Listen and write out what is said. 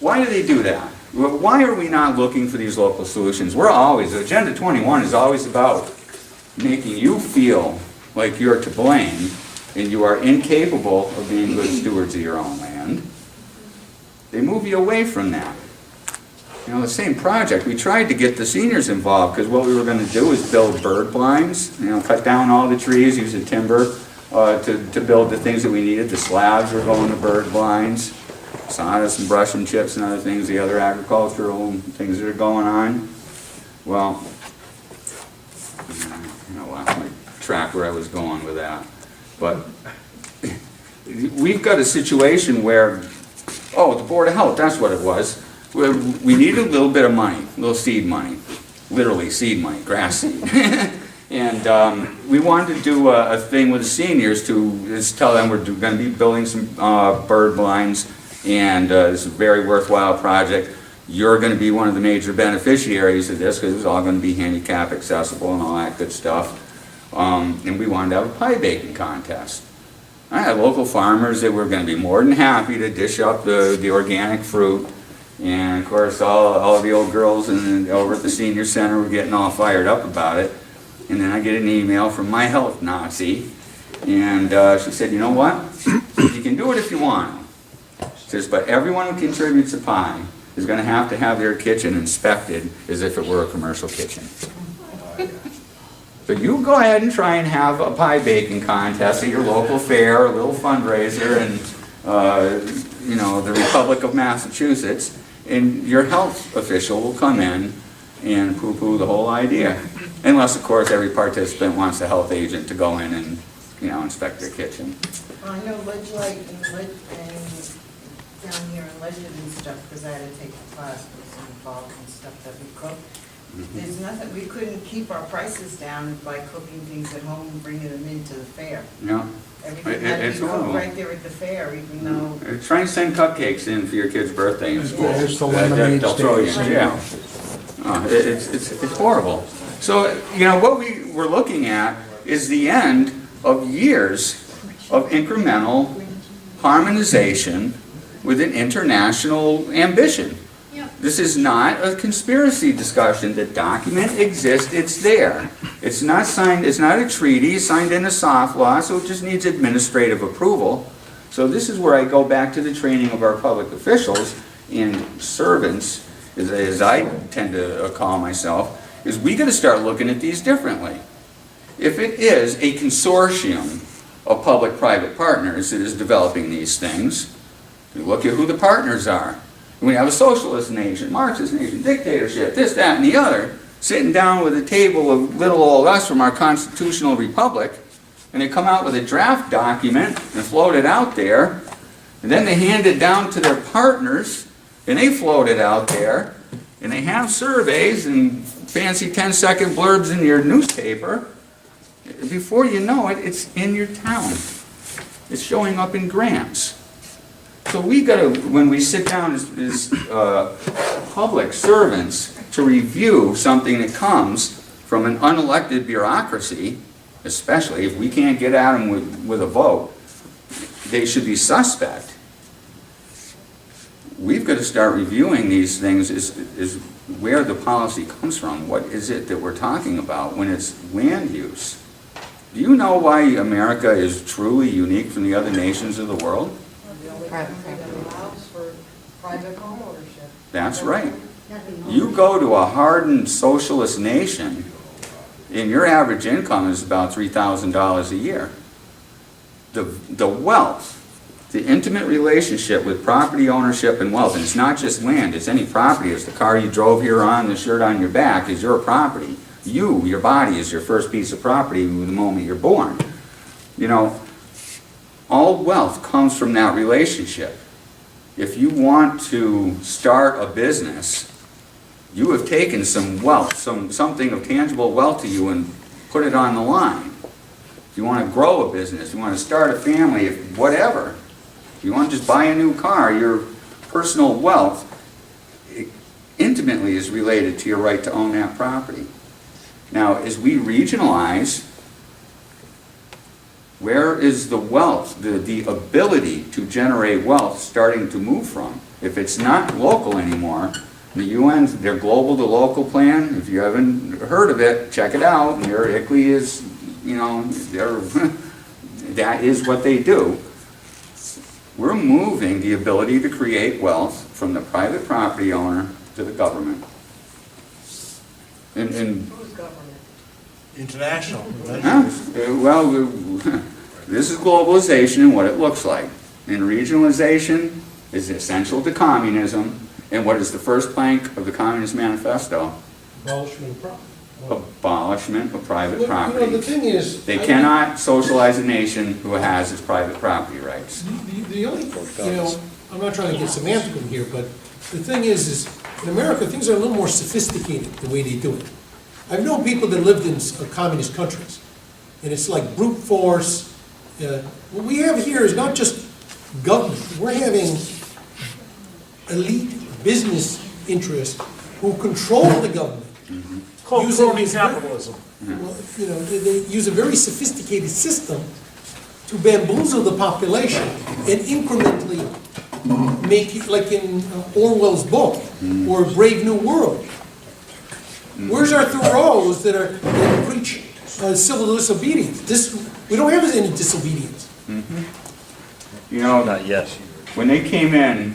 why do they do that? Why are we not looking for these local solutions? We're always, Agenda 21 is always about making you feel like you're to blame and you are incapable of being good stewards of your own land. They move you away from that. You know, the same project, we tried to get the seniors involved because what we were going to do is build bird blinds, you know, cut down all the trees, use the timber to build the things that we needed. The slabs were going to bird blinds, sawdust and brush and chips and other things, the other agricultural things that are going on. Well, you know, I lost my track where I was going with that. But we've got a situation where, oh, the Board of Health, that's what it was. We needed a little bit of money, a little seed money, literally seed money, grass seed. And we wanted to do a thing with the seniors to just tell them we're going to be building some bird blinds, and it's a very worthwhile project. You're going to be one of the major beneficiaries of this because it's all going to be handicap accessible and all that good stuff. And we wanted to have a pie baking contest. I had local farmers that were going to be more than happy to dish up the organic fruit. And of course, all the old girls over at the senior center were getting all fired up about it. And then I get an email from my health Nazi, and she said, you know what? You can do it if you want. She says, but everyone who contributes a pie is going to have their kitchen inspected as if it were a commercial kitchen. So you go ahead and try and have a pie baking contest at your local fair, a little fundraiser, and you know, the Republic of Massachusetts, and your health official will come in and poo-poo the whole idea. Unless, of course, every participant wants a health agent to go in and, you know, inspect their kitchen. Well, I know Ledgelight and down here in Ledger and stuff, because I had to take the class, was involved in stuff that we cook. There's nothing, we couldn't keep our prices down by cooking things at home and bringing them into the fair. No. Everything had to be cooked right there at the fair, even though... Try and send cupcakes in for your kid's birthday in school. There's the lemonade They'll throw you in jail. It's horrible. So, you know, what we were looking at is the end of years of incremental harmonization with an international ambition. This is not a conspiracy discussion. The document exists, it's there. It's not signed, it's not a treaty, it's signed in a soft law, so it just needs administrative approval. So this is where I go back to the training of our public officials and servants, as I tend to call myself, is we got to start looking at these differently. If it is a consortium of public-private partners that is developing these things, we look at who the partners are. We have a socialist nation, Marxist nation, dictatorship, this, that, and the other, sitting down with a table of little old us from our constitutional republic, and they come out with a draft document and float it out there, and then they hand it down to their partners, and they float it out there, and they have surveys and fancy 10-second blurbs in your newspaper. Before you know it, it's in your town. It's showing up in grants. So we got to, when we sit down as public servants to review something that comes from an unelected bureaucracy, especially if we can't get at them with a vote, they should be suspect. We've got to start reviewing these things is where the policy comes from. What is it that we're talking about when it's land use? Do you know why America is truly unique from the other nations of the world? allows for private home ownership. That's right. You go to a hardened socialist nation, and your average income is about $3,000 a year. The wealth, the intimate relationship with property ownership and wealth, and it's not just land, it's any property. It's the car you drove here on, the shirt on your back is your property. Your body is your first piece of property the moment you're born. You know, all wealth comes from that relationship. If you want to start a business, you have taken some wealth, something of tangible wealth to you and put it on the line. If you want to grow a business, you want to start a family, whatever. If you want to just buy a new car, your personal wealth intimately is related to your right to own that property. Now, as we regionalize, where is the wealth, the ability to generate wealth starting to move from? If it's not local anymore, the UN, their global to local plan, if you haven't heard of it, check it out. And their ICLEI is, you know, that is what they do. We're moving the ability to create wealth from the private property owner to the government. And Who's government? International. well, this is globalization and what it looks like. And regionalization is essential to communism. And what is the first plank of the Communist Manifesto? Abolishment of property. Abolishment of private Well, property. the thing is, They cannot socialize a nation who has its private property rights. The only, I'm not trying to get semantical here, but the thing is in America, things are a little more sophisticated the way they do it. I've known people that lived in communist countries, and it's like brute force. What we have here is not just government. We're having elite business interests who control the government. Called Using crony these- capitalism. Well, you know, they use a very sophisticated system to bamboozle the population and incrementally make it, like in Orwell's book, or Brave New World. Where's our Thoreaus that preach civil disobedience? We don't have any disobedience. You know, Not yet. when they came in,